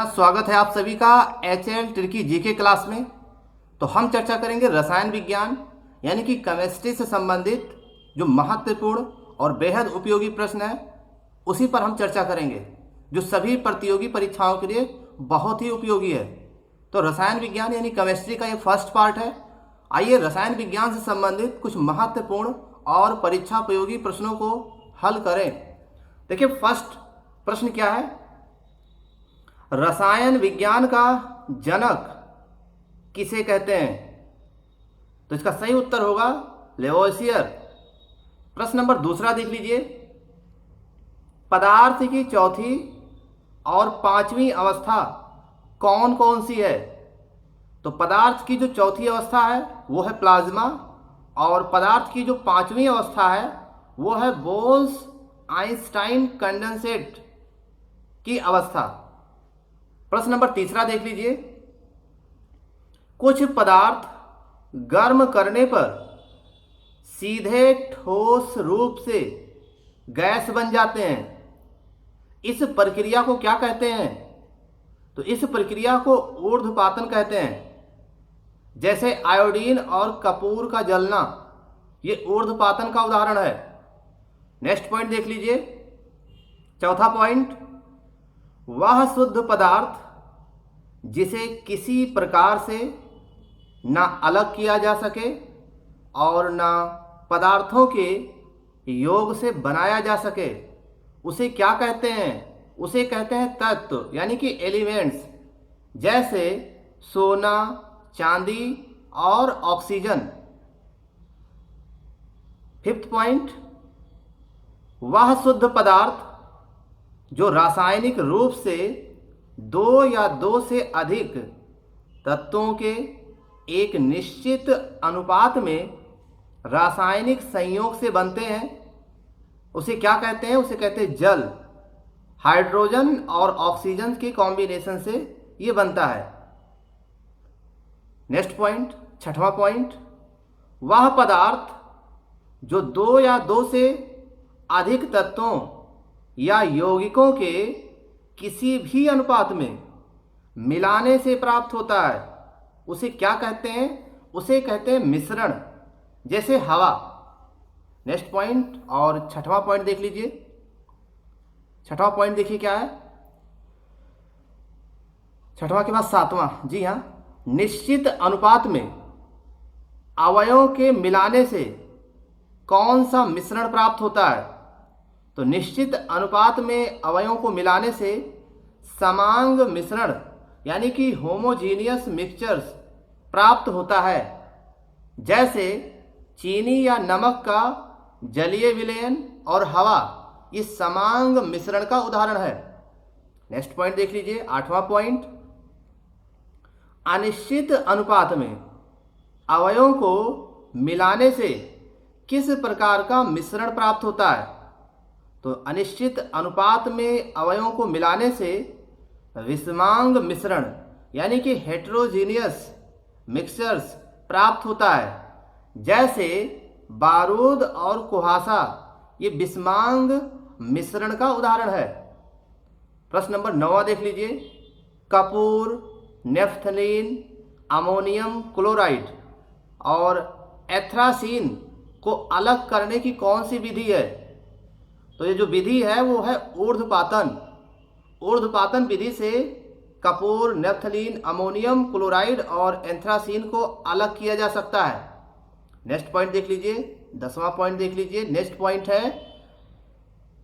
स्वागत है आप सभी का HL ट्रिकी जीके क्लास में। तो हम चर्चा करेंगे रसायन विज्ञान यानी कि केमिस्ट्री से संबंधित जो महत्वपूर्ण और बेहद उपयोगी प्रश्न है उसी पर हम चर्चा करेंगे, जो सभी प्रतियोगी परीक्षाओं के लिए बहुत ही उपयोगी है। तो रसायन विज्ञान यानी केमिस्ट्री का ये फर्स्ट पार्ट है। आइए रसायन विज्ञान से संबंधित कुछ महत्वपूर्ण और परीक्षा उपयोगी प्रश्नों को हल करें। देखिए फर्स्ट प्रश्न क्या है, रसायन विज्ञान का जनक किसे कहते हैं? तो इसका सही उत्तर होगा लेवोसियर। प्रश्न नंबर दूसरा देख लीजिए, पदार्थ की चौथी और पांचवी अवस्था कौन कौन सी है? तो पदार्थ की जो चौथी अवस्था है वो है प्लाज्मा, और पदार्थ की जो पांचवी अवस्था है वो है बोल्स आइंस्टाइन कंडेंसेट की अवस्था। प्रश्न नंबर तीसरा देख लीजिए, कुछ पदार्थ गर्म करने पर सीधे ठोस रूप से गैस बन जाते हैं, इस प्रक्रिया को क्या कहते हैं? तो इस प्रक्रिया को ऊर्ध्वपातन कहते हैं। जैसे आयोडीन और कपूर का जलना, ये ऊर्ध्वपातन का उदाहरण है। नेक्स्ट पॉइंट देख लीजिए, चौथा पॉइंट, वह शुद्ध पदार्थ जिसे किसी प्रकार से ना अलग किया जा सके और ना पदार्थों के योग से बनाया जा सके, उसे क्या कहते हैं? उसे कहते हैं तत्व यानी कि एलिमेंट्स, जैसे सोना, चांदी और ऑक्सीजन। फिफ्थ पॉइंट, वह शुद्ध पदार्थ जो रासायनिक रूप से दो या दो से अधिक तत्वों के एक निश्चित अनुपात में रासायनिक संयोग से बनते हैं, उसे क्या कहते हैं? उसे कहते हैं जल। हाइड्रोजन और ऑक्सीजन के कॉम्बिनेशन से ये बनता है। नेक्स्ट पॉइंट, छठवां पॉइंट, वह पदार्थ जो दो या दो से अधिक तत्वों या यौगिकों के किसी भी अनुपात में मिलाने से प्राप्त होता है, उसे क्या कहते हैं? उसे कहते हैं मिश्रण, जैसे हवा। नेक्स्ट पॉइंट और छठवां पॉइंट देख लीजिए। छठवां पॉइंट देखिए क्या है, छठवां के बाद सातवां, जी हाँ, निश्चित अनुपात में अवयवों के मिलाने से कौन सा मिश्रण प्राप्त होता है? तो निश्चित अनुपात में अवयवों को मिलाने से समांग मिश्रण यानी कि होमोजीनियस मिक्सचर्स प्राप्त होता है, जैसे चीनी या नमक का जलीय विलयन और हवा, इस समांग मिश्रण का उदाहरण है। नेक्स्ट पॉइंट देख लीजिए, आठवां पॉइंट, अनिश्चित अनुपात में अवयवों को मिलाने से किस प्रकार का मिश्रण प्राप्त होता है? तो अनिश्चित अनुपात में अवयवों को मिलाने से विषमांग मिश्रण यानी कि हेटेरोजीनियस मिक्सचर्स प्राप्त होता है, जैसे बारूद और कुहासा, ये विषमांग मिश्रण का उदाहरण है। प्रश्न नंबर 9 देख लीजिए, कपूर, नेफ्थलीन, अमोनियम क्लोराइड और एथ्रासीन को अलग करने की कौन सी विधि है? तो ये जो विधि है वो है ऊर्ध्वपातन। ऊर्ध्वपातन विधि से कपूर, नेफ्थलीन, अमोनियम क्लोराइड और एंथ्रासीन को अलग किया जा सकता है। नेक्स्ट पॉइंट देख लीजिए, 10वां पॉइंट देख लीजिए। नेक्स्ट पॉइंट है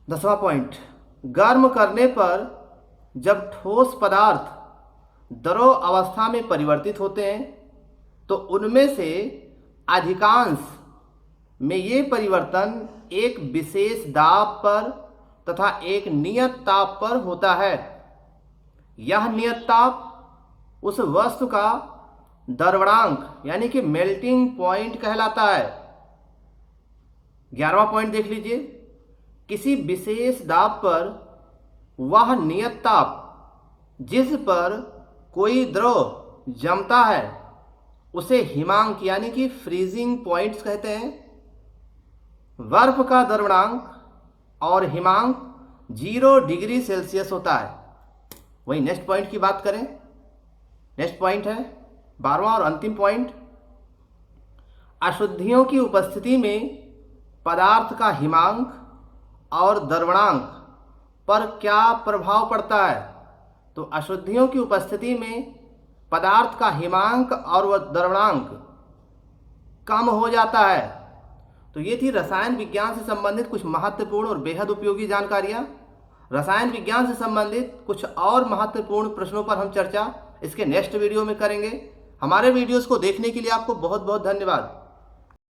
10वां पॉइंट, गर्म करने पर जब ठोस पदार्थ द्रव अवस्था में परिवर्तित होते हैं तो उनमें से अधिकांश में ये परिवर्तन एक विशेष दाब पर तथा एक नियत ताप पर होता है। यह नियत ताप उस वस्तु का द्रवणांक यानी कि मेल्टिंग पॉइंट कहलाता है। 11वां पॉइंट देख लीजिए, किसी विशेष दाब पर वह नियत ताप जिस पर कोई द्रव जमता है उसे हिमांक यानी कि फ्रीजिंग पॉइंट्स कहते हैं। बर्फ का द्रवणांक और हिमांक 0 डिग्री सेल्सियस होता है। वही नेक्स्ट पॉइंट की बात करें। नेक्स्ट पॉइंट है 12वां और अंतिम पॉइंट, अशुद्धियों की उपस्थिति में पदार्थ का हिमांक और द्रवणांक पर क्या प्रभाव पड़ता है। तो अशुद्धियों की उपस्थिति में पदार्थ का हिमांक और वह द्रवणांक कम हो जाता है। तो ये थी रसायन विज्ञान से संबंधित कुछ महत्वपूर्ण और बेहद उपयोगी जानकारियाँ। रसायन विज्ञान से संबंधित कुछ और महत्वपूर्ण प्रश्नों पर हम चर्चा इसके नेक्स्ट वीडियो में करेंगे। हमारे वीडियोस को देखने के लिए आपको बहुत बहुत धन्यवाद।